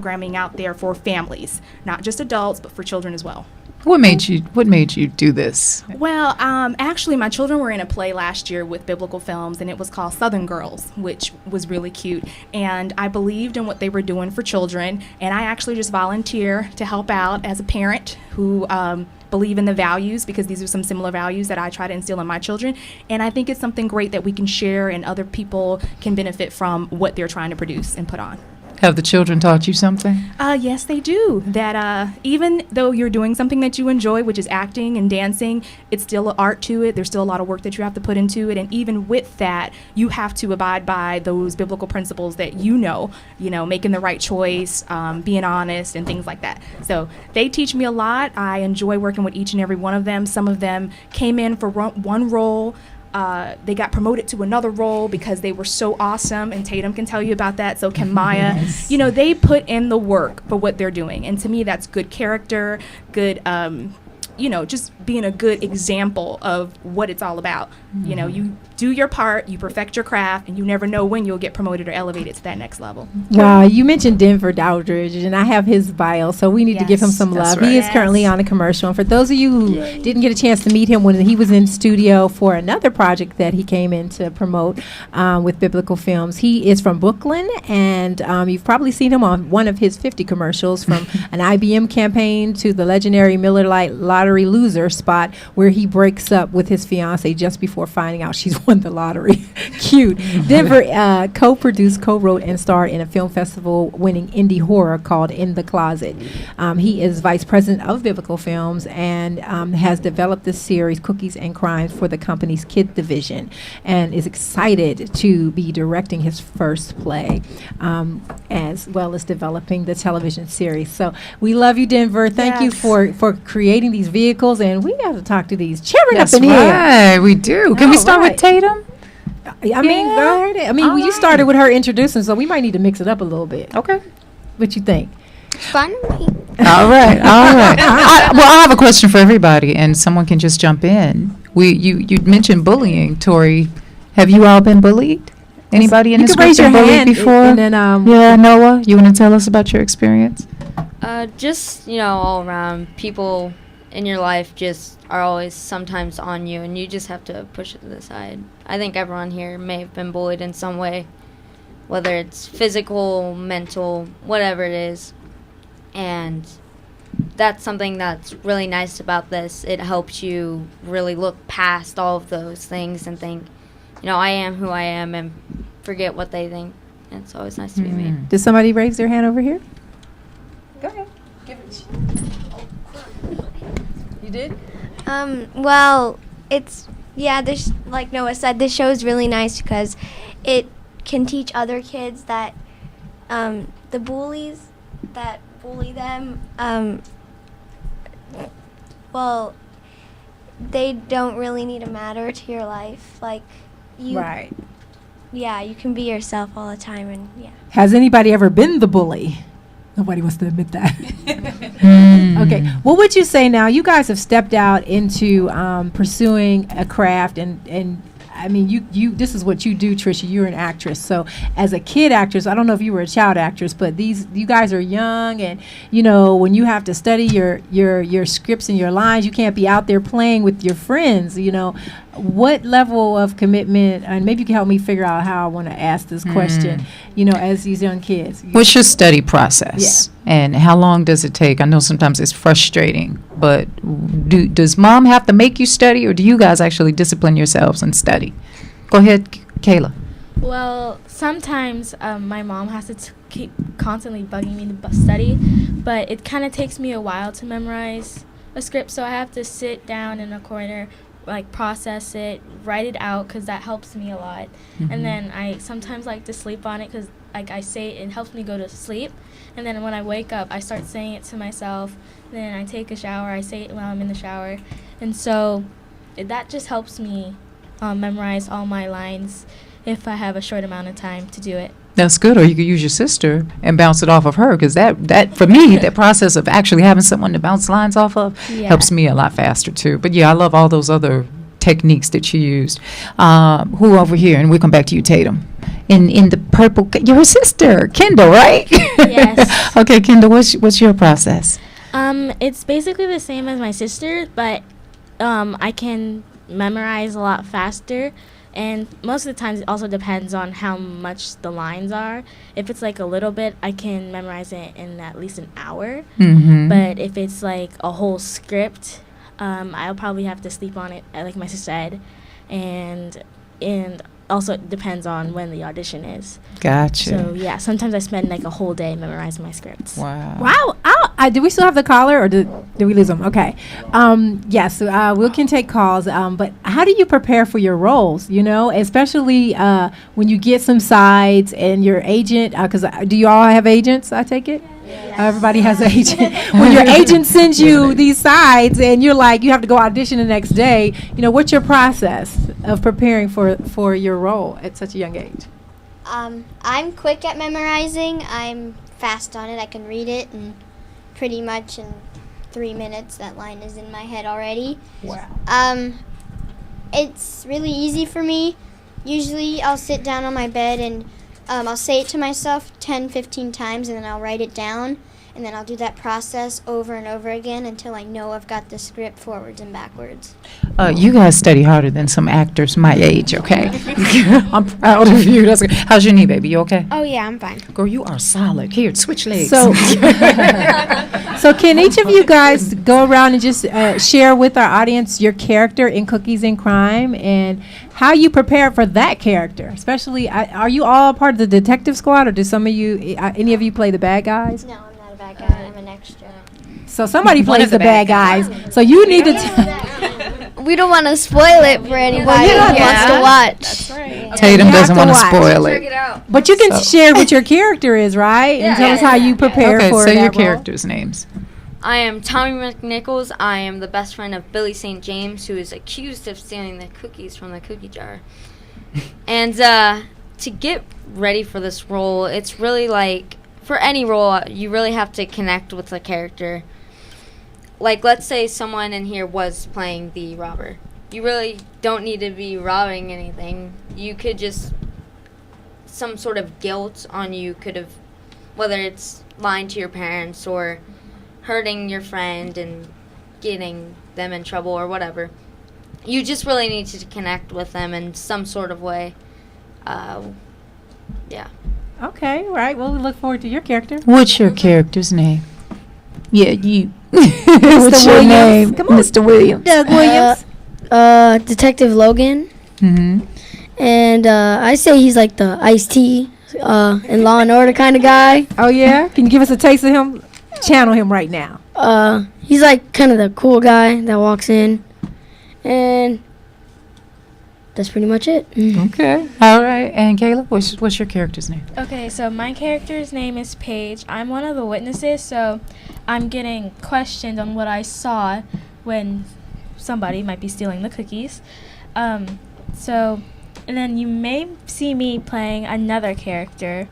programming out there for families, not just adults, but for children as well. What made you do this? Well, actually, my children were in a play last year with Biblical Films, and it was called Southern Girls, which was really cute. And I believed in what they were doing for children, and I actually just volunteer to help out as a parent who believe in the values, because these are some similar values that I try to instill in my children. And I think it's something great that we can share, and other people can benefit from what they're trying to produce and put on. Have the children taught you something? Yes, they do. That even though you're doing something that you enjoy, which is acting and dancing, it's still an art to it. There's still a lot of work that you have to put into it. And even with that, you have to abide by those biblical principles that making the right choice, being honest, and things like that. So they teach me a lot. I enjoy working with each and every one of them. Some of them came in for one role. They got promoted to another role because they were so awesome, and Tatum can tell you about that. So can Maya. Yes. They put in the work for what they're doing, and to me, that's good character, good, just being a good example of what it's all about. Mm-hmm. You do your part, you perfect your craft, and you never know when you'll get promoted or elevated to that next level. Wow, you mentioned Denver Dowdridge, and I have his bio, so we need to give him some love. Right. He is currently on a commercial. And for those of you who didn't get a chance to meet him when he was in studio for another project that he came in to promote with Biblical Films, he is from Brooklyn, and you've probably seen him on one of his 50 commercials, from an IBM campaign to the legendary Miller Lite Lottery loser spot where he breaks up with his fiancée just before finding out she's won the lottery. Cute. Denver co-produced, co-wrote, and starred in a film festival winning indie horror called In the Closet. He is vice president of Biblical Films and has developed this series, Cookies and Crimes, for the company's kids division, and is excited to be directing his first play, as well as developing the television series. So we love you, Denver. Thank you for creating these vehicles, and we got to talk to these children up in here. Right, we do. Can we start with Tatum? I mean, go ahead. I mean, you started with her introducing, so we might need to mix it up a little bit. Okay. What you think? Fun. All right. I have a question for everybody, and someone can just jump in. You mentioned bullying, Tori. Have you all been bullied? Anybody in this group been bullied before? And then, Noah, you want to tell us about your experience? Just, all around, people in your life just are always sometimes on you, and you just have to push it to the side. I think everyone here may have been bullied in some way, whether it's physical, mental, whatever it is. And that's something that's really nice about this. It helps you really look past all of those things and think, I am who I am, and forget what they think. And it's always nice to be me. Did somebody raise their hand over here? Go ahead. Give it. You did? Well, there's, like Noah said, this show is really nice because it can teach other kids that the bullies that bully them, they don't really need to matter to your life. Like, Right. Yeah, you can be yourself all the time, and yeah. Has anybody ever been the bully? Nobody wants to admit that. Okay. What would you say now? You guys have stepped out into pursuing a craft, and I mean, you this is what you do, Trisha. You're an actress. So as a kid actress, I don't know if you were a child actress, but you guys are young, and when you have to study your scripts and your lines, you can't be out there playing with your friends. What level of commitment, and maybe you can help me figure out how I want to ask this question, as these young kids. What's your study process? Yeah. And how long does it take? I know sometimes it's frustrating, but does mom have to make you study, or do you guys actually discipline yourselves and study? Go ahead, Kayla. Well, sometimes my mom has to keep constantly bugging me to study, but it kind of takes me a while to memorize a script, so I have to sit down in a corner, process it, write it out, because that helps me a lot. Mm-hmm. And then I sometimes like to sleep on it, because I say it helps me go to sleep. And then when I wake up, I start saying it to myself. Then I take a shower. I say it while I'm in the shower. And so that just helps me memorize all my lines if I have a short amount of time to do it. That's good. Or you could use your sister and bounce it off of her, because that for me, that process of actually having someone to bounce lines off of helps me a lot faster too. But yeah, I love all those other techniques that you used. Who over here? And we'll come back to you, Tatum. in the purple. You're her sister, Kendall, right? Yes. Okay, Kendall, what's your process? It's basically the same as my sister, but I can memorize a lot faster. And most of the times it also depends on how much the lines are. If it's like a little bit, I can memorize it in at least an hour. Mm-hmm. But if it's like a whole script, I'll probably have to sleep on it, like my sister said. And also it depends on when the audition is. Gotcha. So yeah, sometimes I spend like a whole day memorizing my scripts. Wow. Wow. Do we still have the caller, or did we lose them? Okay. Yes, we can take calls. But how do you prepare for your roles? You know, especially when you get some sides and your agent. Because do you all have agents? I take it. Everybody has an agent. When your agent sends you these sides and you're like, you have to go audition the next day. You know, what's your process of preparing for your role at such a young age? I'm quick at memorizing. I'm fast on it. I can read it, and pretty much in 3 minutes that line is in my head already. Wow. It's really easy for me. Usually I'll sit down on my bed and I'll say it to myself 10, 15 times, and then I'll write it down, and then I'll do that process over and over again until I know I've got the script forwards and backwards. You guys study harder than some actors my age, okay? I'm proud of you. That's good. How's your knee, baby? You okay? Oh yeah, I'm fine. Girl, you are solid. Here, switch legs. So, so can each of you guys go around and just share with our audience your character in Cookies and Crime and how you prepare for that character? Especially, are you all part of the detective squad, or do some of you, any of you, play the bad guys? No, I'm not a bad guy. I'm an extra. So somebody One plays of the the bad guys. So you need to. We don't want to spoil it for anybody yeah, who wants to watch. Right. Tatum You have doesn't to want to watch. spoil it. But you can So- share what your character is, right? And tell us how you prepare Okay, for say that your role. characters' names. I am Tommy McNichols. I am the best friend of Billy St. James, who is accused of stealing the cookies from the cookie jar. And to get ready for this role, it's really like, for any role, you really have to connect with the character. Like, let's say someone in here was playing the robber. You really don't need to be robbing anything. You could just, some sort of guilt on you could have, whether it's lying to your parents or hurting your friend and getting them in trouble or whatever. You just really need to connect with them in some sort of way. Yeah. Okay, right. Well, we look forward to your character. What's your character's name? Yeah, you. What's your Williams. name? Come on. Mr. Williams. Doug Williams. Detective Logan, Mm-hmm. and I say he's like the Ice-T in Law and Order kind of guy. Oh, yeah? Can you give us a taste of him? Channel him right now. He's like kind of the cool guy that walks in, and that's pretty much it. Okay. All right. And Caleb, what's your character's name? Okay, so my character's name is Paige. I'm one of the witnesses, so I'm getting questioned on what I saw when somebody might be stealing the cookies. And then you may see me playing another character.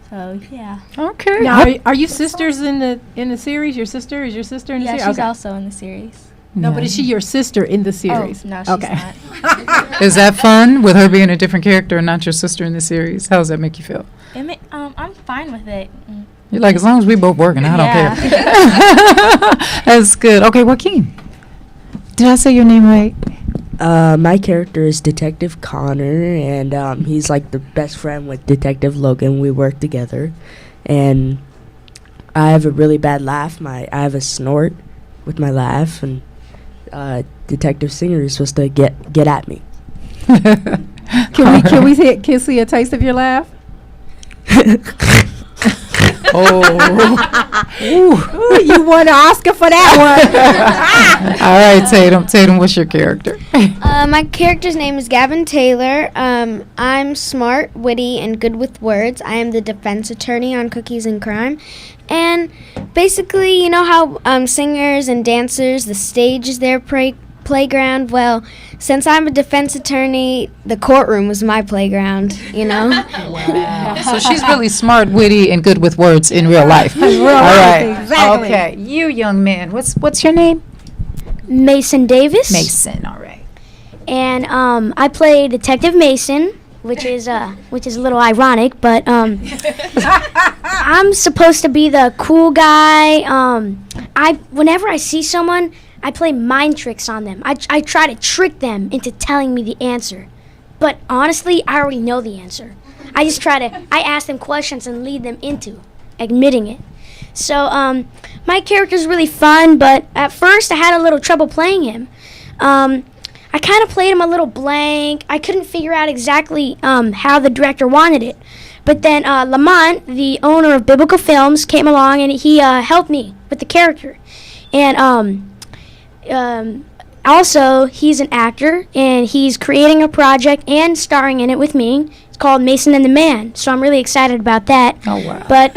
So yeah. Okay. Now, are you sisters in the series? Your sister? Is your sister in the Yeah, series? she's Okay. also in the series. No, but is she your sister in the series? Oh, no, she's okay. not. Is that fun with her being a different character and not your sister in the series? How does that make you feel? I'm fine with it. You're like, as long as we both working, I don't Yeah. care. That's good. Okay, Joaquin. Did I say your name right? My character is Detective Connor, and he's like the best friend with Detective Logan. We work together, and I have a really bad laugh. I have a snort with my laugh, and Detective Singer is supposed to get at me. Can we see a taste of your laugh? Oh. Ooh, you won an Oscar for that All right, Tatum. Tatum, what's your character? My character's name is Gavin Taylor. I'm smart, witty, and good with words. I am the defense attorney on Cookies and Crime. And basically, you know how singers and dancers, the stage is their playground? Well, since I'm a defense attorney, the courtroom was my playground, you know? So she's really smart, witty, and good with words in real life. All right. exactly. Okay. You, young man, what's your name? Mason Davis. Mason. All right. And I play Detective Mason. which is a little ironic, but I'm supposed to be the cool guy. Whenever I see someone, I play mind tricks on them. I try to trick them into telling me the answer. But honestly, I already know the answer. I ask them questions and lead them into admitting it. So my character's really fun, but at first I had a little trouble playing him. I kind of played him a little blank. I couldn't figure out exactly how the director wanted it. But then Lamont, the owner of Biblical Films, came along and he helped me with the character. And also, he's an actor, and he's creating a project and starring in it with me. It's called Mason and the Man, so I'm really excited about that. Oh, wow. But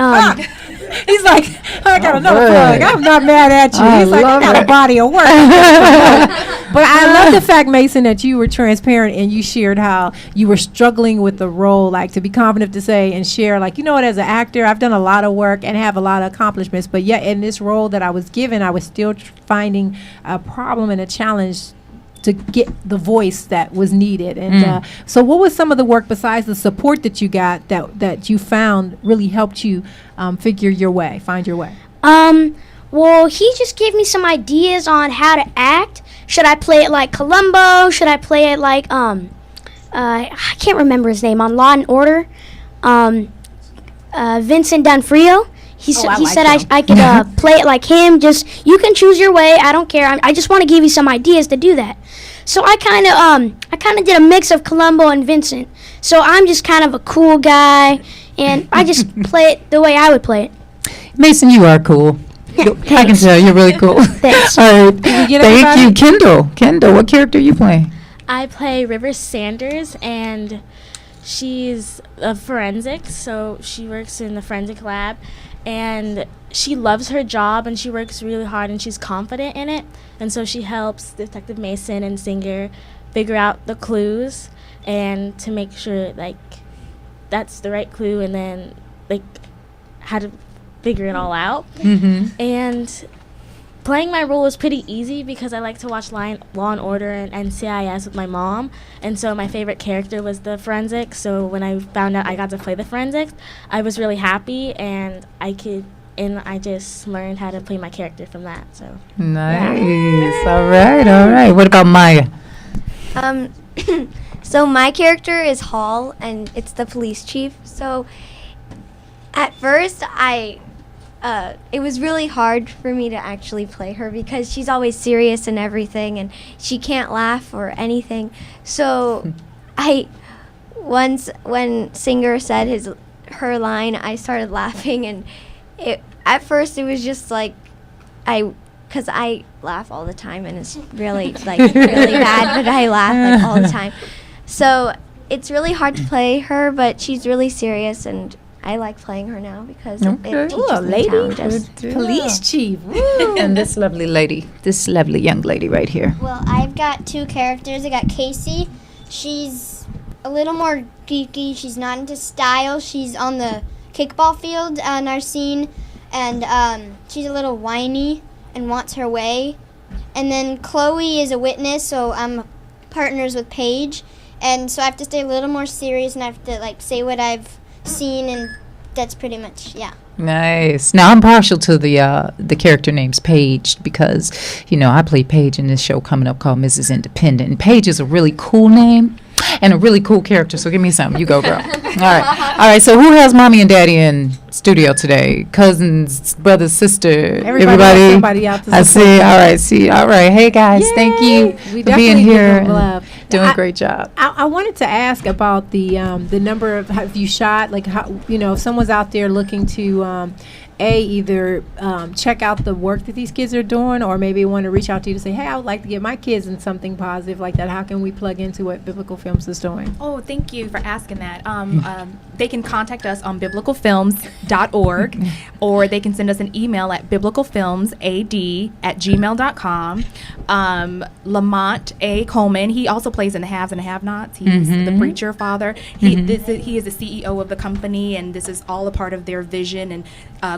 He's like, I got another right. plug. I'm not mad at you. He's like, I love got a it. body of work. But I love the fact, Mason, that you were transparent and you shared how you were struggling with the role, like to be confident to say and share, like, you know what, as an actor, I've done a lot of work and have a lot of accomplishments, but yet in this role that I was given, I was still finding a problem and a challenge to get the voice that was needed. And so what was some of the work besides the support that you got that you found really helped you find your way? Well, he just gave me some ideas on how to act. Should I play it like Columbo? Should I play it like I can't remember his name on Law and Order? Vincent D'Onofrio. He said I could play it like him. Just you can choose your way. I don't care. I just want to give you some ideas to do that. So I kind of did a mix of Columbo and Vincent. So I'm just kind of a cool guy, and I just play it the way I would play it. Mason, you are cool. Yeah, I can tell you're really cool. Thanks. All right. get Thank you, everybody? Kendall, what character are you playing? I play River Sanders, and she's a forensic, so she works in the forensic lab, and she loves her job, and she works really hard, and she's confident in it, and so she helps Detective Mason and Singer figure out the clues and to make sure, like, that's the right clue, and then, like, how to figure it all out. Mm-hmm. And playing my role was pretty easy because I like to watch Law and Order and NCIS with my mom, and so my favorite character was the forensic. So when I found out I got to play the forensics, I was really happy, and I just learned how to play my character from that. So Nice. All right. What about Maya? So my character is Hall, and it's the police chief. So at first, it was really hard for me to actually play her because she's always serious and everything, and she can't laugh or anything. So once when Singer said her line, I started laughing, and at first it was just like because I laugh all the time, and it's really really bad, but I laugh all the time. So it's really hard to play her, but she's really serious, and I like playing her now because it teaches me challenges. Police chief. And this lovely young lady right here. Well, I've got two characters. I got Casey. She's a little more geeky. She's not into style. She's on the kickball field in our scene, and she's a little whiny and wants her way. And then Chloe is a witness, so I'm partners with Paige, and so I have to stay a little more serious, and I have to say what I've seen, and that's pretty much Nice. Now I'm partial to the character names Paige because I play Paige in this show coming up called Mrs. Independent, and Paige is a really cool name and a really cool character. So give me something. You go, girl. All right. So who has mommy and daddy in studio today? Cousins, brothers, sister, Everybody has somebody out to I support see. them. All right. See. All right. Hey guys, thank you We for being definitely give here them and love. doing a great job. I wanted to ask about the number of have you shot, like how if someone's out there looking to either check out the work that these kids are doing, or maybe want to reach out to you to say, hey, I would like to get my kids in something positive like that. How can we plug into what Biblical Films is doing? Oh, thank you for asking that. They can contact us on biblicalfilms.org, or they can send us an email at biblicalfilmsad@gmail.com. Lamont A. Coleman, he also plays in the Haves and the Have-Nots. He's the preacher father. He is the CEO of the company, and this is all a part of their vision and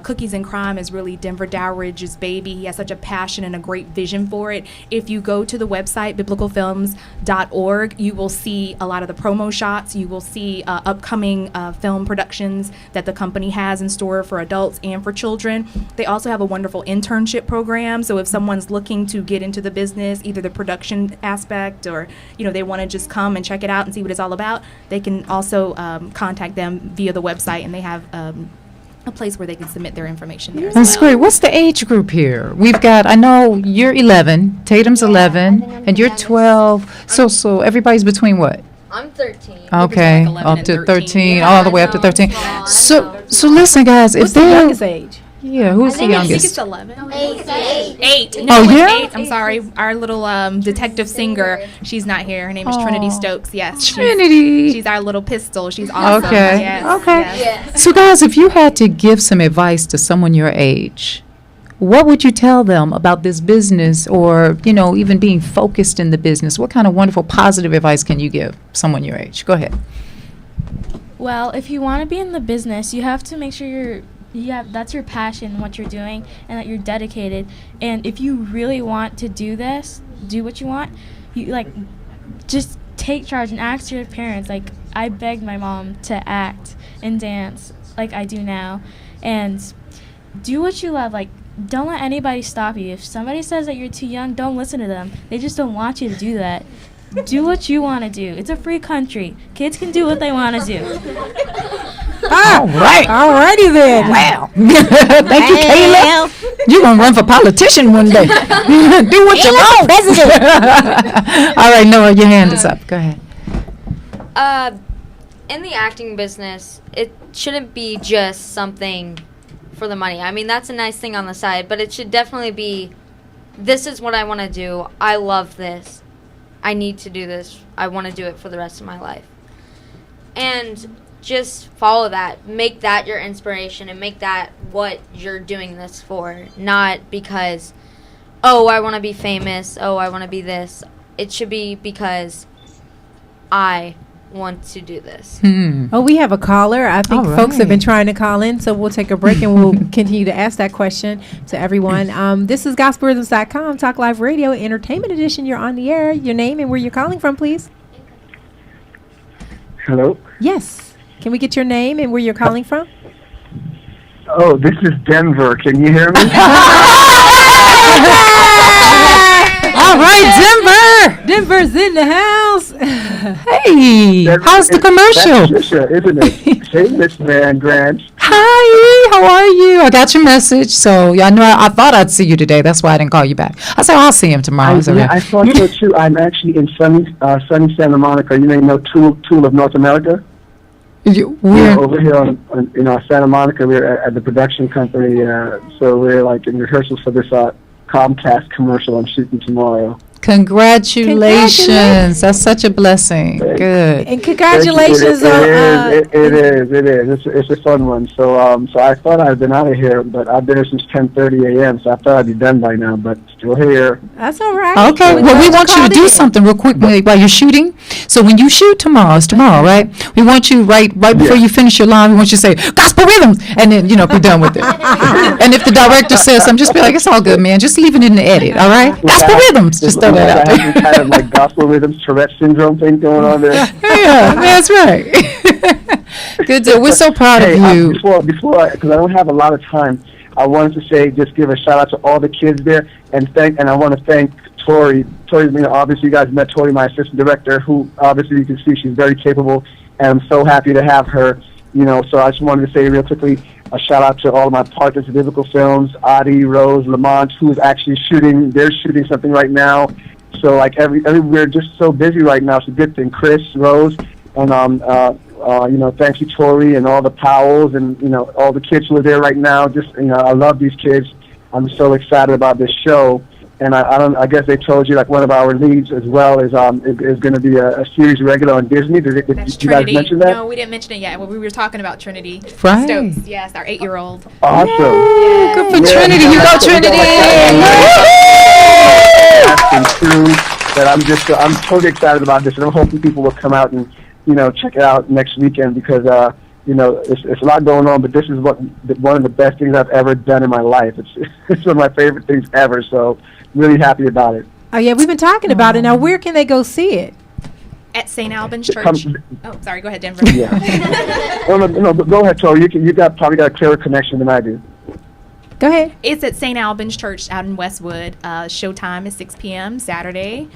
Cookies and Crime is really Denver Dowridge's baby. He has such a passion and a great vision for it. If you go to the website, biblicalfilms.org, you will see a lot of the promo shots. You will see upcoming film productions that the company has in store for adults and for children. They also have a wonderful internship program. So if someone's looking to get into the business, either the production aspect or, they want to just come and check it out and see what it's all about, they can also contact them via the website, and they have a place where they can submit their information there. That's great. What's the age group here? We've got, I know you're 11, Tatum's 11, and you're 12. So everybody's between what? I'm 13. Okay, like 11 up and to 13, Yeah, all the way I up to know. 13. I So listen, guys, if What's the they're, youngest age? yeah, who's the I think youngest? it's 11. 8. 8. Oh, it's yeah? 8. I'm sorry. Our little detective singer, she's not here. Her name is Trinity Stokes. Yes. Trinity. She's our little pistol. She's awesome. Okay, Yes, okay. yes. So guys, if you had to give some advice to someone your age, what would you tell them about this business, or, even being focused in the business? What kind of wonderful positive advice can you give someone your age? Go ahead. Well, if you want to be in the business, you have to make sure that's your passion, what you're doing, and that you're dedicated. And if you really want to do this, do what you want, just take charge and ask your parents. Like, I begged my mom to act and dance like I do now, and do what you love. Like, don't let anybody stop you. If somebody says that you're too young, don't listen to them. They just don't want you to do that. Do what you want to do. It's a free country. Kids can do what they want to do. All right. Alrighty then. Wow. Thank you, Kayla. You're going to run for politician one day. Do what you want. All right, Noah, your hand is up. Go ahead. In the acting business, it shouldn't be just something for the money. I mean, that's a nice thing on the side, but it should definitely be, this is what I want to do. I love this. I need to do this. I want to do it for the rest of my life. And just follow that. Make that your inspiration, and make that what you're doing this for. Not because, I want to be famous. I want to be this. It should be because I want to do this. Oh, we have a caller. I think All folks have been right. trying to call in, so we'll take a break and we'll continue to ask that question to everyone. This is gospelrhythms.com, Talk Live Radio, Entertainment Edition. You're on the air. Your name and where you're calling from, please. Hello? Yes. Can we get your name and where you're calling from? Oh, this is Denver. Can you hear me? All right, Denver. Denver's in the house. Hey, how's the commercial? That's Trisha, isn't it? Hey, Miss Van Grant. Hi, how are you? I got your message, so I know I thought I'd see you today. That's why I didn't call you back. I said I'll see him tomorrow. It's okay. I thought so too. I'm actually in sunny Santa Monica. You may know Tool of North America. We're Over here in Santa Monica, we're at the production company, so we're like in rehearsals for this Comcast commercial I'm shooting tomorrow. Congratulations. That's such a blessing. Good. And congratulations It is. It's a fun one. So I thought I'd been out of here, but I've been here since 10:30 a.m. So I thought I'd be done by now, but still here. That's all right. Okay, well, we want you to do something real quick while you're shooting. So when you shoot tomorrow, it's tomorrow, right? We want you right before you finish your line, we want you to say, Gospel Rhythms, and then, be done with it. And if the director says something, just be like, it's all good, man. Just leave it in the edit, all right? Gospel Rhythms. Just throw that out I have some kind of like gospel rhythms, Tourette syndrome thing going on there. Yeah, that's right. Good deal. We're so proud of you. Before, because I don't have a lot of time, I wanted to say, just give a shout out to all the kids there, and I want to thank Tori. Tori, obviously you guys met Tori, my assistant director, who obviously you can see she's very capable, and I'm so happy to have her. So I just wanted to say real quickly, a shout out to all of my partners at Biblical Films, Adi, Rose, Lamont, who's actually shooting. They're shooting something right now. So like we're just so busy right now. It's a good thing. Chris, Rose, and thank you, Tori, and all the Powells, and all the kids who are there right now. Just I love these kids. I'm so excited about this show. And I guess they told you like one of our leads as well is going to be a series regular on Disney. Did you guys mention that? No, we didn't mention it yet. Well, we were talking about Trinity Right. Stokes. Yes, our 8-year-old. Awesome. Yay, good for Trinity. You go, Trinity. That I'm totally excited about this, and I'm hoping people will come out and check it out next weekend because it's a lot going on, but this is one of the best things I've ever done in my life. It's one of my favorite things ever. So really happy about it. Oh yeah, we've been talking about it. Now, where can they go see it? At St. Albans Church. Oh, sorry. Go ahead, Denver. Yeah. no, go ahead, Tori. You probably got a clearer connection than I do. Go ahead. It's at St. Albans Church out in Westwood. Showtime is 6 p.m. Saturday,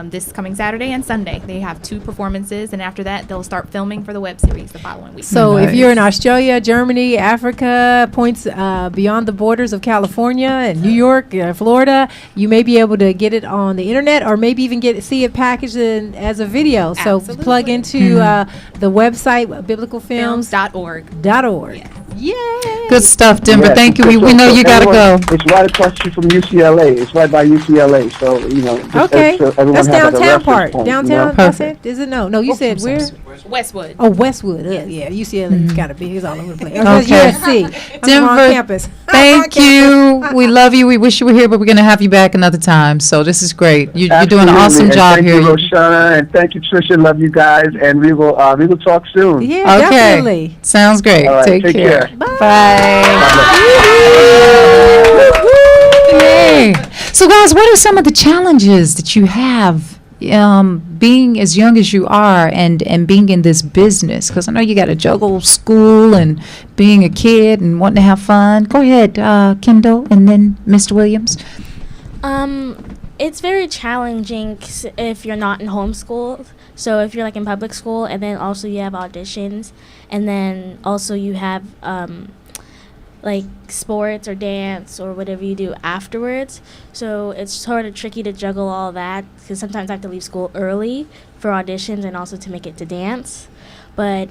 this coming Saturday and Sunday. They have 2 performances, and after that, they'll start filming for the web series the following week. So if you're in Australia, Germany, Africa, points beyond the borders of California and New York, Florida, you may be able to get it on the internet, or maybe even see it packaged as a video. So Absolutely. plug into the website, biblicalfilms.org. Yay! Good stuff, Denver. Yes, Thank you. so- We know so you got to everyone- go. It's right across the street from UCLA. It's right by UCLA. So, just Okay. so everyone That's has, like, a downtown reference part. point, Downtown, that's it? Perfect. Is it? No, you said where? Westwood. Oh, Westwood. Yeah, UCLA's got to be. It's all over the place. Okay. USC. I'm Denver, on campus. Thank you. We love you. We wish you were here, but we're going to have you back another time. So this is great. You're doing an Absolutely. awesome And job thank here. you, Roshana, and thank you, Trisha. Love you guys, and we will talk soon. Yeah, Okay. definitely. Sounds great. All right, Take take care. care. Bye. Yay. So, guys, what are some of the challenges that you have being as young as you are and being in this business? Because I know you got to juggle school and being a kid and wanting to have fun. Go ahead, Kendall, and then Mr. Williams. It's very challenging if you're not in homeschool. So if you're like in public school, and then also you have auditions, and then also you have like sports or dance or whatever you do afterwards. So it's sort of tricky to juggle all that, because sometimes I have to leave school early for auditions and also to make it to dance. But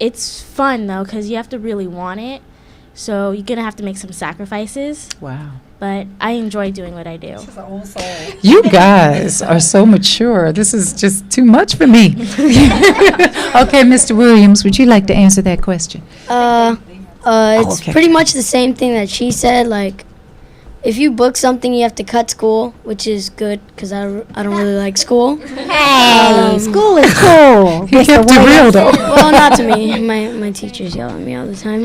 it's fun though, because you have to really want it. So you're gonna have to make some sacrifices. Wow. But I enjoy doing what I do. You guys are so mature. This is just too much for me. Okay, Mr. Williams, would you like to answer that question? It's okay. pretty much the same thing that she said. Like, if you book something, you have to cut school, which is good because I don't really like school. Hey, school is cool. You kept it real, though. Well, not to me. My teachers yell at me all the time.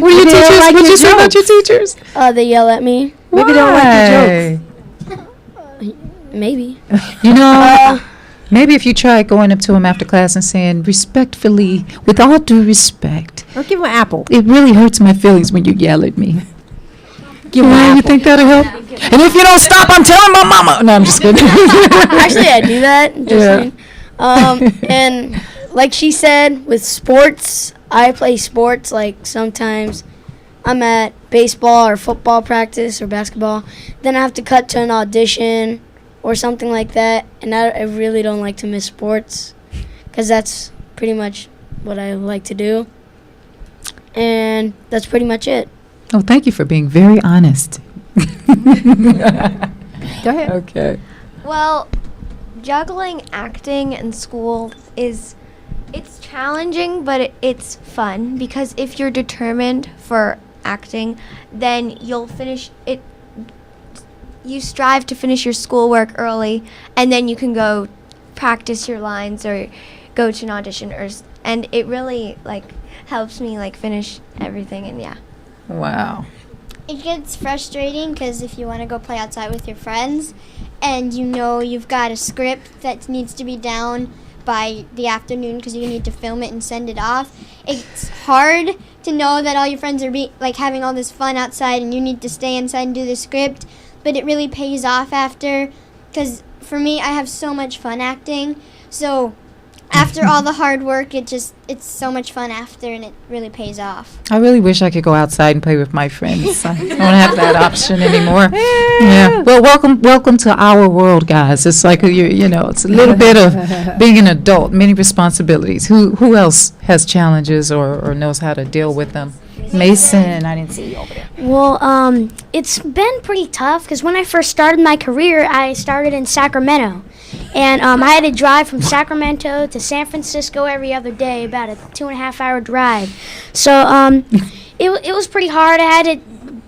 What your teachers? What'd you say about your teachers? They yell at me. Maybe they don't like your Why? Maybe. You know, maybe if you try going up to them after class and saying respectfully, with all due respect, Or give them an apple. it really hurts my feelings when you yell at me. Give them an You apple. think that'll help? And if you don't stop, I'm telling my mama. No, I'm just kidding. Actually, I do that. Just Yeah. saying. And like she said, with sports, I play sports. Like sometimes I'm at baseball or football practice or basketball. Then I have to cut to an audition or something like that. And I really don't like to miss sports because that's pretty much what I like to do. And that's pretty much it. Oh, thank you for being very honest. Go ahead. Okay. Well, juggling acting and school it's challenging, but it's fun, because if you're determined for acting, then you'll finish it. You strive to finish your schoolwork early, and then you can go practice your lines or go to an audition, and it really helps me finish everything, and yeah. Wow. It gets frustrating because if you want to go play outside with your friends and you know you've got a script that needs to be down by the afternoon because you need to film it and send it off, it's hard to know that all your friends are having all this fun outside and you need to stay inside and do the script, but it really pays off after, because for me, I have so much fun acting, so after all the hard work, it's so much fun after, and it really pays off. I really wish I could go outside and play with my friends. I don't have that option anymore. Yeah. Well, welcome to our world, guys. It's like it's a little bit of being an adult, many responsibilities. Who else has challenges or knows how to deal with them? Mason, I didn't see you over there. Well, it's been pretty tough because when I first started my career, I started in Sacramento. And I had to drive from Sacramento to San Francisco every other day, about a 2.5-hour drive. So it was pretty hard. I had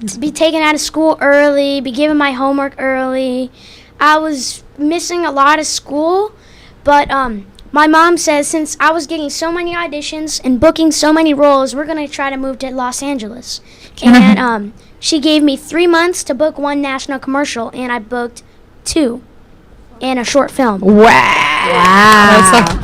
to be taken out of school early, be given my homework early. I was missing a lot of school, but my mom says since I was getting so many auditions and booking so many roles, we're going to try to move to Los Angeles. And she gave me 3 months to book 1 national commercial, and I booked 2 and a short film. Wow.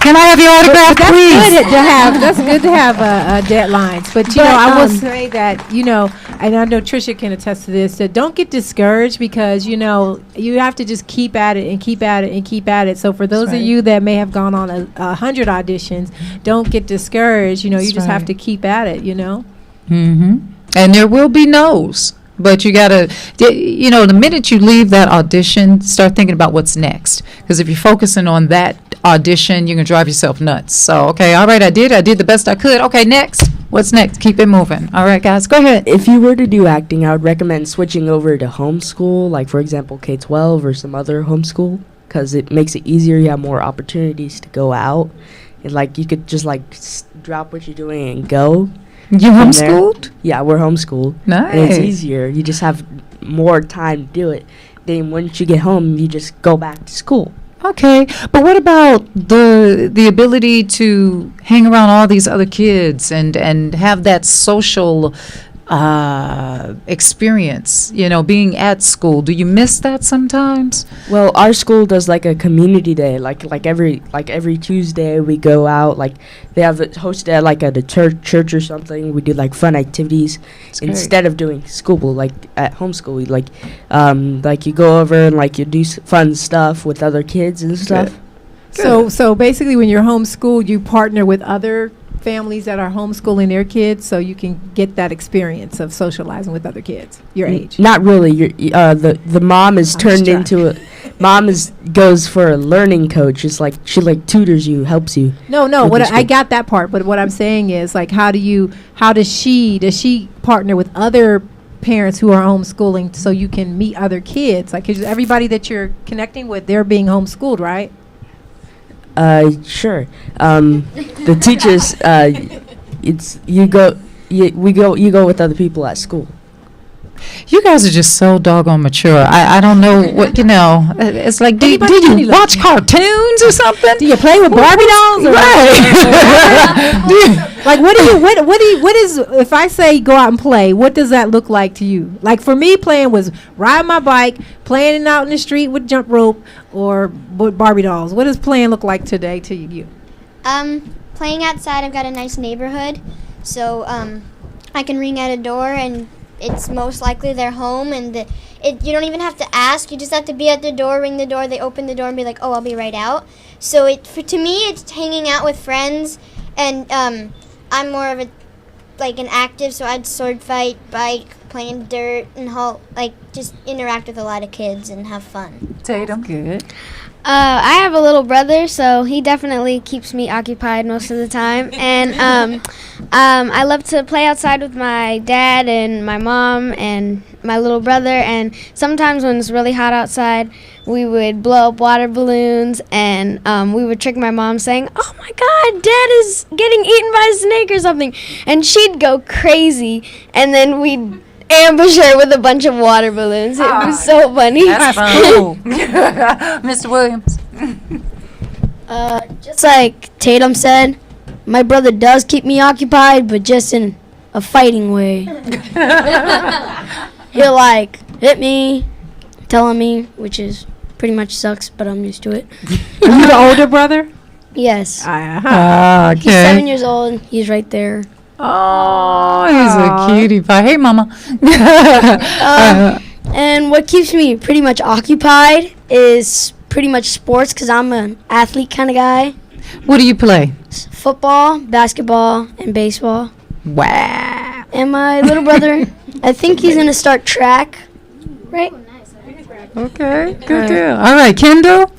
Can I have your autograph, That's please? good to have. That's good to have deadlines. But you know, I will say that and I know Trisha can attest to this. That don't get discouraged because you have to just keep at it and keep at it and keep at it. So for those of you that may have gone on 100 auditions, don't get discouraged. You just have to keep at it. Mm-hmm. And there will be no's. But you gotta, the minute you leave that audition, start thinking about what's next. Because if you're focusing on that audition, you're gonna drive yourself nuts. So, okay, all right, I did the best I could. Okay, next. What's next? Keep it moving. All right, guys, go ahead. If you were to do acting, I would recommend switching over to homeschool, like for example K-12 or some other homeschool, because it makes it easier. You have more opportunities to go out, and like you could just like drop what you're doing and go. You homeschooled? Yeah, we're homeschooled. Nice. And it's easier. You just have more time to do it. Then once you get home, you just go back to school. Okay, but what about the ability to hang around all these other kids and have that social experience, being at school? Do you miss that sometimes? Well, our school does like a community day, like every Tuesday we go out, like they have it hosted at a church or something. We do like fun activities instead of doing school, like at homeschool. We like you go over and like you do fun stuff with other kids and stuff. So basically, when you're homeschooled, you partner with other families that are homeschooling their kids, so you can get that experience of socializing with other kids your age. Not really. The mom is turned into goes for a learning coach. It's like she tutors you, helps you. No. I got that part, but what I'm saying is like, how does she partner with other parents who are homeschooling so you can meet other kids? Like, 'cause everybody that you're connecting with, they're being homeschooled, right? Sure. The teachers, you go with other people at school. You guys are just so doggone mature. I don't know what, it's like, do you watch cartoons or something? Do you play with Barbie dolls? Right. Like, what is, if I say go out and play, what does that look like to you? Like, for me, playing was ride my bike, playing out in the street with jump rope, or with Barbie dolls. What does playing look like today to you? Playing outside, I've got a nice neighborhood, so I can ring at a door and it's most likely they're home, and you don't even have to ask. You just have to be at the door, ring the door, they open the door and be like, oh, I'll be right out. So to me, it's hanging out with friends, and I'm more of an active, so I'd sword fight, bike, playing dirt, and just interact with a lot of kids and have fun. Tatum. Good. I have a little brother, so he definitely keeps me occupied most of the time. And I love to play outside with my dad and my mom and my little brother. And sometimes when it's really hot outside, we would blow up water balloons, and we would trick my mom saying, "Oh my God, Dad is getting eaten by a snake or something." And she'd go crazy, and then we'd ambush her with a bunch of water balloons. It was so funny. That's fun. Mr. Williams. Just like Tatum said, my brother does keep me occupied, but just in a fighting way. He'll hit me, telling me, which is pretty much sucks, but I'm used to it. Are you the older brother? Yes. Okay. He's 7 years old. He's right there. Oh, he's a cutie pie. Hey, Mama. And what keeps me pretty much occupied is pretty much sports, because I'm an athlete kind of guy. What do you play? Football, basketball, and baseball. Wow. And my little brother, I think he's going to start track, right? Okay, good deal. All right, Kendall?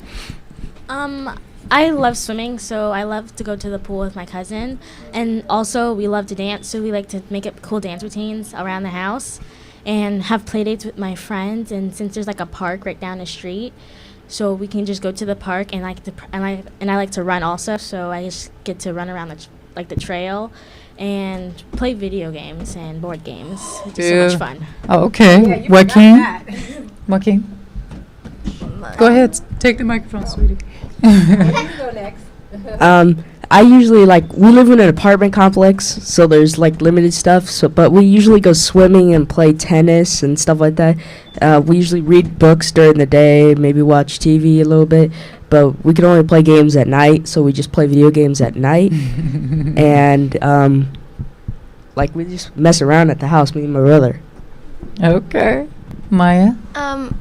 I love swimming, so I love to go to the pool with my cousin. And also, we love to dance, so we like to make up cool dance routines around the house and have play dates with my friends. And since there's a park right down the street, so we can just go to the park, and I like to run also, so I just get to run around the trail and play video games and board games. It's just so much fun. Oh, okay. Joaquin? Go ahead. Take the microphone, sweetie. You can go next. I usually we live in an apartment complex, so there's limited stuff. So, but we usually go swimming and play tennis and stuff like that. We usually read books during the day, maybe watch TV a little bit. But we can only play games at night, so we just play video games at night. And we just mess around at the house, me and my brother. Okay. Maya?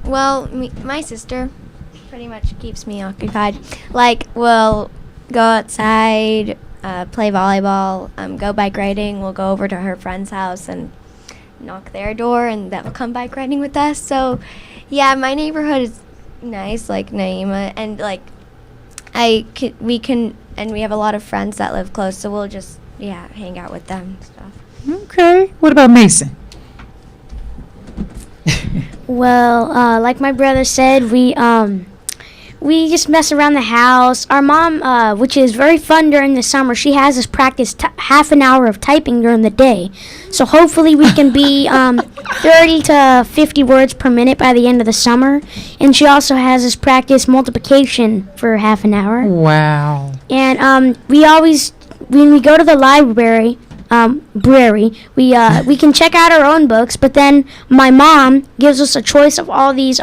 Well, my sister pretty much keeps me occupied. We'll go outside, play volleyball, go bike riding. We'll go over to her friend's house and knock their door, and they'll come bike riding with us. So, yeah, my neighborhood is nice, like Naima, and we have a lot of friends that live close, so we'll just hang out with them and stuff. Okay. What about Mason? Well, like my brother said, we just mess around the house. Our mom, which is very fun during the summer, she has us practice half an hour of typing during the day. So hopefully we can be 30 to 50 words per minute by the end of the summer. And she also has us practice multiplication for half an hour. Wow. And we always, when we go to the library, we can check out our own books, but then my mom gives us a choice of all these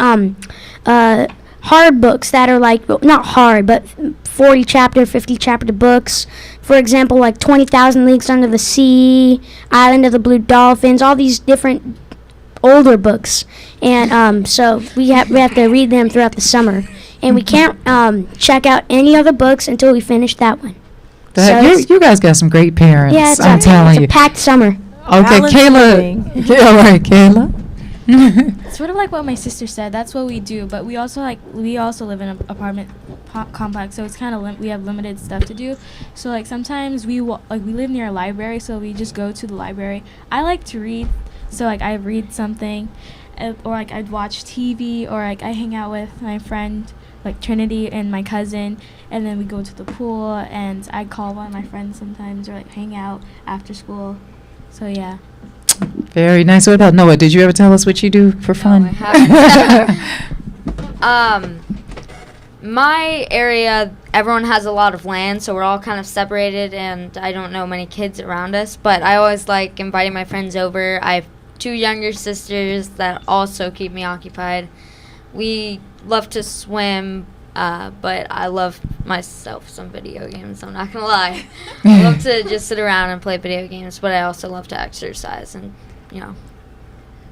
hard books that are not hard, but 40 chapter, 50 chapter books. For example, 20,000 Leagues Under the Sea, Island of the Blue Dolphins, all these different older books. And so we have to read them throughout the summer. And we can't check out any other books until we finish that one. You guys got some great parents. Yeah, I'm telling it's you. a packed summer. Okay, Kayla. All right, Kayla. Sort of like what my sister said. That's what we do. But we also live in an apartment complex, so it's kind of we have limited stuff to do. So sometimes we live near a library, so we just go to the library. I like to read, so I read something, or I'd watch TV, or I hang out with my friend Trinity and my cousin, and then we go to the pool, and I call one of my friends sometimes, or hang out after school. So yeah. Very nice. What about Noah? Did you ever tell us what you do for fun? No, I haven't. My area, everyone has a lot of land, so we're all kind of separated, and I don't know many kids around us, but I always like inviting my friends over. I have 2 younger sisters that also keep me occupied. We love to swim, but I love myself some video games, I'm not going to lie. I love to just sit around and play video games, but I also love to exercise and,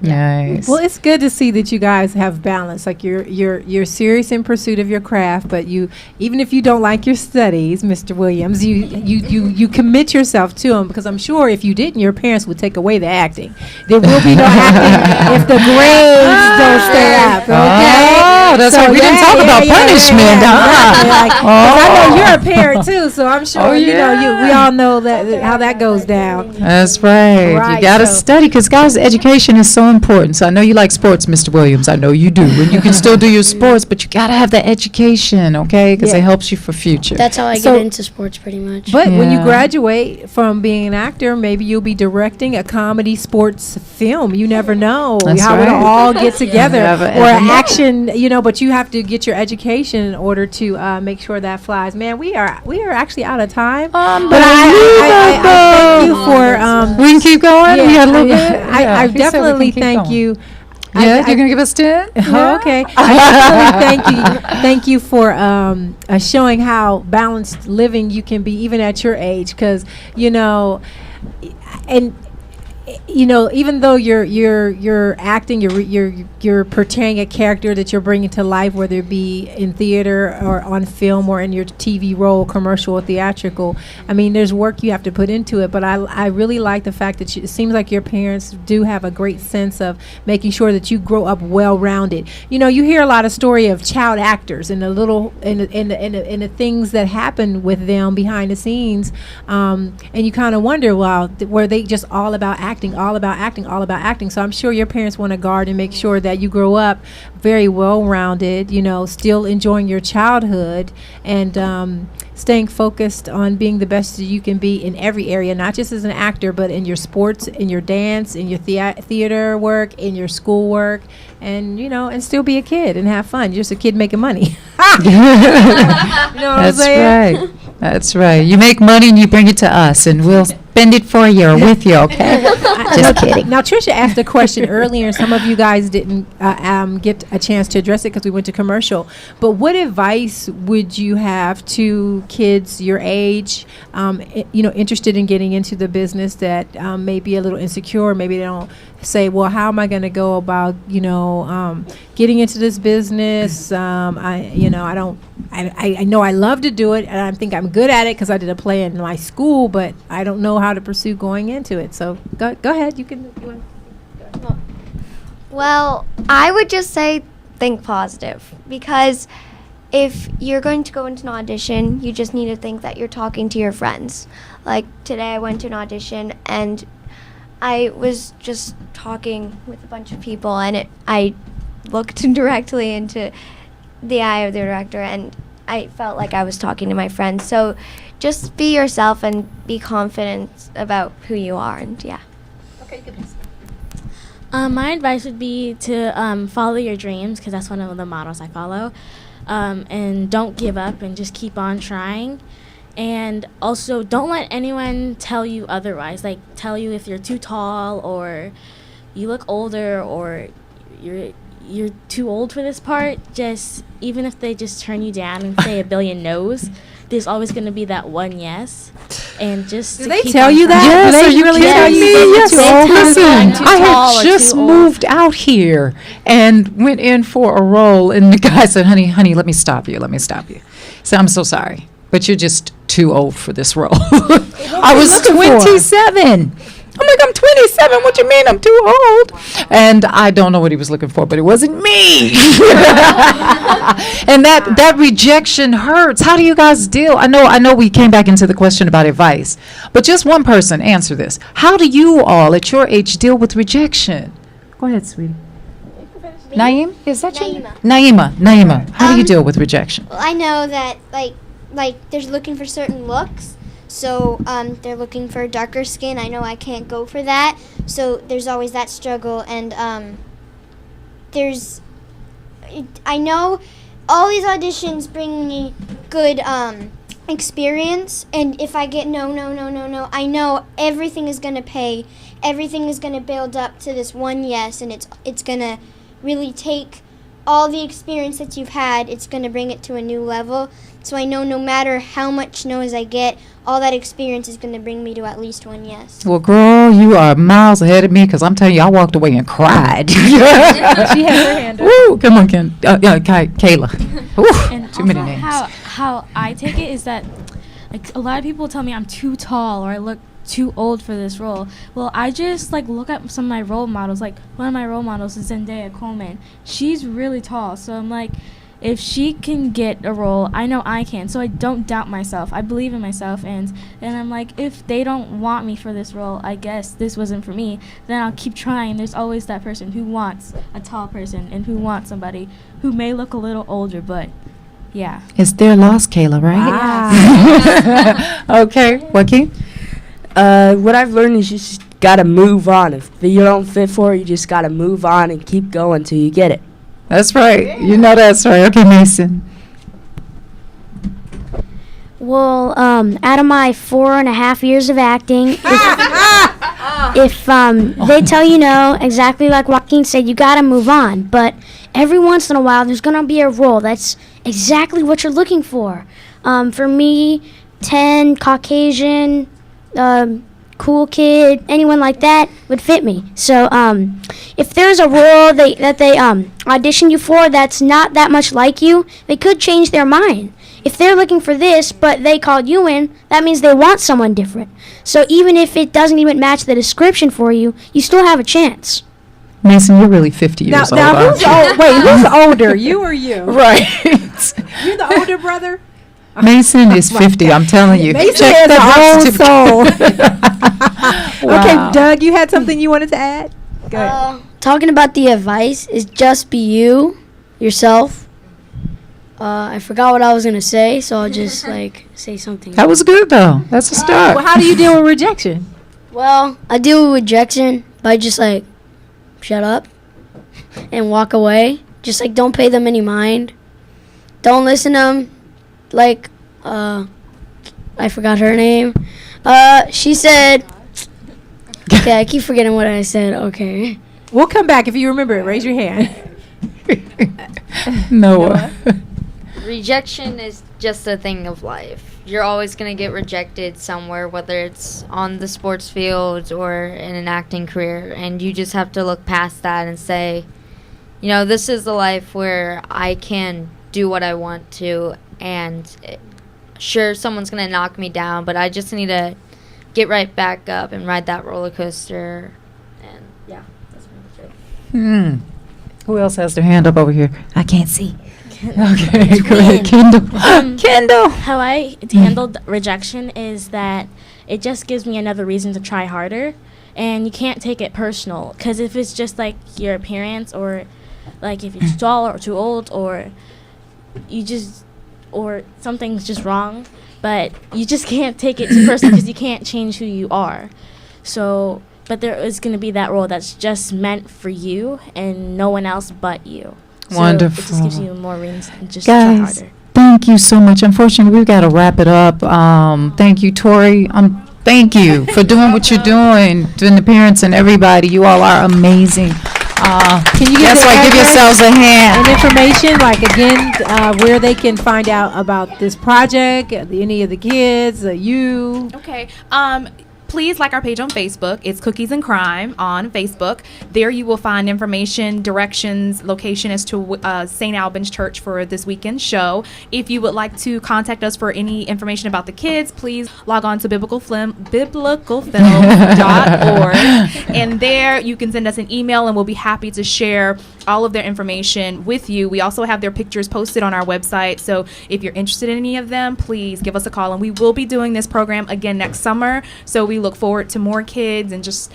Nice. Well, it's good to see that you guys have balance. You're serious in pursuit of your craft, but you, even if you don't like your studies, Mr. Williams, you commit yourself to them, because I'm sure if you didn't, your parents would take away the acting. There will be no acting if the grades don't stay up. Okay. Oh, that's right. We didn't talk about punishment. I know you're a parent too, so I'm sure we all know that how that goes down. That's right. You got to study, because guys, education is so important. So I know you like sports, Mr. Williams. I know you do. And you can still do your sports, but you got to have the education, okay? Because it helps you for future. That's how I get into sports, pretty much. But when you graduate from being an actor, maybe you'll be directing a comedy sports film. You never know how it'll all get together. Or action, but you have to get your education in order to make sure that flies. Man, we are actually out of time. But I thank you for... we can keep going? We got a little bit? I definitely thank you. Yeah, you're going to give us 10? Okay. I definitely thank you for showing how balanced living you can be even at your age, because, even though you're acting, you're portraying a character that you're bringing to life, whether it be in theater or on film or in your TV role, commercial or theatrical. I mean, there's work you have to put into it, but I really like the fact that it seems like your parents do have a great sense of making sure that you grow up well-rounded. You hear a lot of story of child actors and the things that happen with them behind the scenes, and you kind of wonder, were they just all about acting? So I'm sure your parents want to guard and make sure that you grow up very well-rounded, still enjoying your childhood and staying focused on being the best that you can be in every area, not just as an actor, but in your sports, in your dance, in your theater work, in your school work, and and still be a kid and have fun. You're just a kid making money. You know what I'm saying? Right. That's right. You make money and you bring it to us, and we'll spend it for you or with you, okay? Just kidding. Now, Trisha asked a question earlier, and some of you guys didn't get a chance to address it because we went to commercial. But what advice would you have to kids your age, interested in getting into the business that may be a little insecure? Maybe they don't say, well, how am I going to go about, getting into this business? I know I love to do it, and I think I'm good at it because I did a play in my school, but I don't know how to pursue going into it. So go ahead. You can. Well, I would just say think positive, because if you're going to go into an audition, you just need to think that you're talking to your friends. Like today I went to an audition and I was just talking with a bunch of people, and I looked directly into the eye of the director, and I felt like I was talking to my friends. So just be yourself and be confident about who you are, and yeah. Okay, goodness. My advice would be to follow your dreams, because that's one of the models I follow, and don't give up and just keep on trying. And also, don't let anyone tell you otherwise, like tell you if you're too tall or you look older or you're too old for this part. Just even if they just turn you down and say a billion no's, there's always going to be that one yes. And just do they tell you that? Yes, do they really tell you yes. Listen, I had too just old. moved out here and went in for a role, and the guy said, honey, let me stop you. So I'm so sorry, but you're just too old for this role. I was 27. I'm like, I'm 27. What you mean? I'm too old. And I don't know what he was looking for, but it wasn't me. And that rejection hurts. How do you guys deal? I know we came back into the question about advice, but just one person answer this. How do you all at your age deal with rejection? Go ahead, sweetie. Naeem, is that you? Naima. How do you deal with rejection? Well, I know that like they're looking for certain looks. So they're looking for darker skin. I know I can't go for that. So there's always that struggle. And I know all these auditions bring me good experience. And if I get no, I know everything is going to pay. Everything is going to build up to this one yes. And it's going to really take all the experience that you've had. It's going to bring it to a new level. So I know no matter how much no's I get, all that experience is going to bring me to at least one yes. Well, girl, you are miles ahead of me, because I'm telling you, I walked away and cried. She has her hand up. Woo, come on, Kayla. Woo, And too many also names. how I take it is that, like, a lot of people tell me I'm too tall or I look too old for this role. Well, I just look at some of my role models. Like, one of my role models is Zendaya Coleman. She's really tall, so I'm like, if she can get a role, I know I can. So I don't doubt myself. I believe in myself, and I'm like, if they don't want me for this role, I guess this wasn't for me. Then I'll keep trying. There's always that person who wants a tall person and who wants somebody who may look a little older, but yeah. It's their loss, Kayla, right? Wow. Okay, Joaquin? What I've learned is you just gotta move on. If you don't fit for it, you just gotta move on and keep going till you get it. That's right. You know that's right. Okay, Mason. Well, out of my 4.5 years of acting, if they tell you no, exactly like Joaquin said, you gotta move on. But every once in a while, there's gonna be a role that's exactly what you're looking for. For me, 10, Caucasian, cool kid, anyone like that would fit me. So if there's a role that they audition you for that's not that much like you, they could change their mind. If they're looking for this, but they called you in, that means they want someone different. So even if it doesn't even match the description for you, you still have a chance. Mason, you're really 50 years old. Now who's aren't you? who's older, you or you? Right. You're the older brother? Mason is 50, I'm telling you. Mason Check has that a whole birth soul. Wow. Okay, Doug, you had something you wanted to add? Go ahead. Talking about the advice is just be you, yourself. I forgot what I was gonna say, so I'll just say something. That was good, though. That's a start. Well, how do you deal with rejection? Well, I deal with rejection by just shut up and walk away. Just don't pay them any mind. Don't listen to them. I forgot her name. She said, okay, I keep forgetting what I said. Okay. We'll come back if you remember it. Raise your hand. Noah. Rejection is just a thing of life. You're always going to get rejected somewhere, whether it's on the sports field or in an acting career, and you just have to look past that and say, you know, this is the life where I can do what I want to, and sure, someone's going to knock me down, but I just need to get right back up and ride that roller coaster. And yeah, that's pretty much it. Who else has their hand up over here? I can't see. Okay, go ahead, Kendall. Kendall. How I handled rejection is that it just gives me another reason to try harder, and you can't take it personal, because if it's just like your appearance, or like if you're tall or too old, or or something's just wrong, but you just can't take it too personal because you can't change who you are. So, but there is going to be that role that's just meant for you and no one else but you. So Wonderful. It just gives you more reason to just try Guys, harder. thank you so much. Unfortunately, we've got to wrap it up. Thank you, Tori. Thank you for doing what you're doing the parents and everybody. You all are amazing. Can you give That's the why give address yourselves a hand. and information, like again, where they can find out about this project, any of the kids, you? Okay. Please like our page on Facebook. It's Cookies and Crime on Facebook. There you will find information, directions, location as to St. Albans Church for this weekend's show. If you would like to contact us for any information about the kids, please log on to biblicalfilm.org. And there you can send us an email and we'll be happy to share all of their information with you. We also have their pictures posted on our website. So if you're interested in any of them, please give us a call. And we will be doing this program again next summer. So we look forward to more kids and just,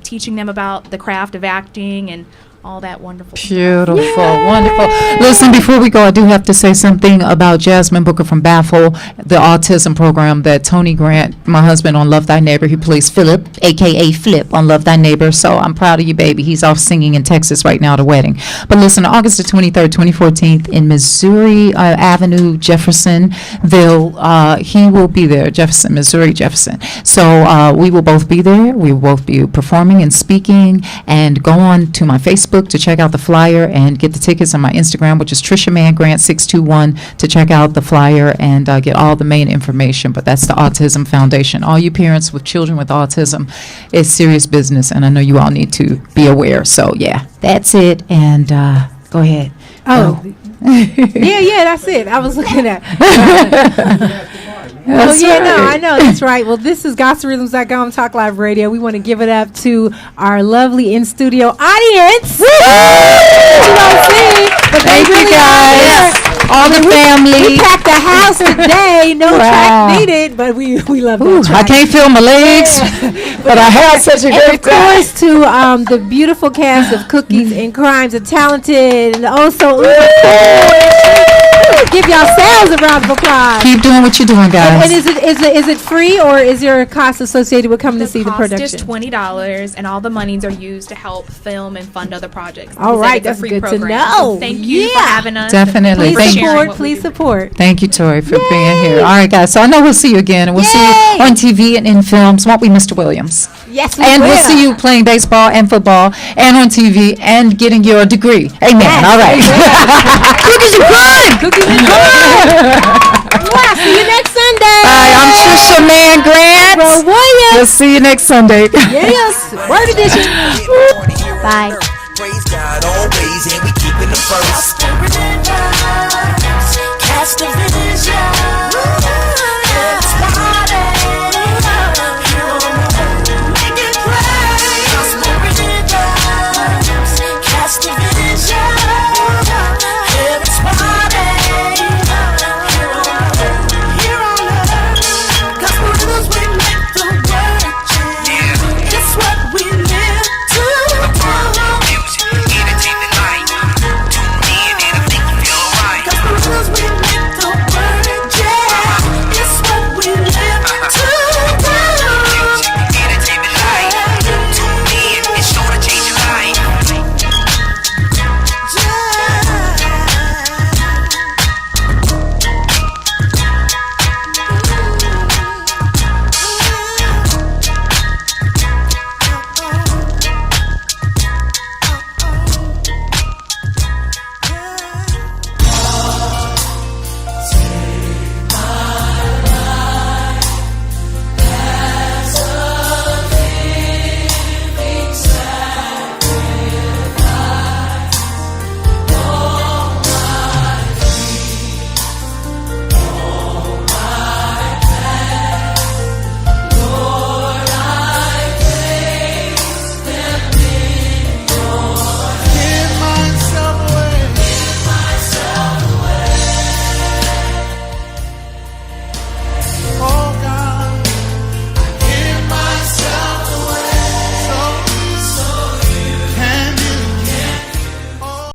teaching them about the craft of acting and all that wonderful stuff. Beautiful, wonderful. Listen, before we go, I do have to say something about Jasmine Booker from Baffle, the autism program that Tony Grant, my husband on Love Thy Neighbor, he plays Philip, a.k.a. Flip on Love Thy Neighbor. So I'm proud of you, baby. He's off singing in Texas right now at a wedding. But listen, August the 23rd, 2014 in Missouri Avenue, Jeffersonville, he will be there, Missouri Jefferson. So we will both be there. We will both be performing and speaking. And go on to my Facebook to check out the flyer and get the tickets on my Instagram, which is Trisha Mann Grant 621, to check out the flyer and get all the main information. But that's the Autism Foundation. All you parents with children with autism, it's serious business, and I know you all need to be aware. So yeah, that's it. And go ahead. Oh, yeah, that's it. I was looking at. That's no, right. I know, that's right. Well, this is GospelRhythms.com Talk Live Radio. We want to give it up to our lovely in-studio audience. You don't see, but they Thank you, really guys. are. All the family. We packed the house today. No Wow. track needed, but we love Ooh, that I track. can't feel my legs, but I had such a And great of time. course, to the beautiful cast of Cookies and Crimes, the talented and also give yourselves a round of applause. Keep doing what you're doing, guys. And is it free, or is there a cost associated with coming to see the cost is production? $20, and all the monies are used to help film and fund other projects. All Because right, it's a that's free good to program. know. So thank you for Yeah. having us. Definitely. Please Thank you. support. Please support. Thank you, Tori, for being here. All right, guys. So I know we'll see you again, and we'll see you on TV and in films, won't we, Mr. Williams? Yes, we And will. we'll see you playing baseball and football and on TV and getting your degree. Amen. Yes, All right. Cookies and crime. Cookies and Crime. Wow, see you next Sunday. Bye. I'm Trisha Mann Grant. Bro Williams. We'll see you next Sunday. Yes. Word edition. Bye. Praise God always, and we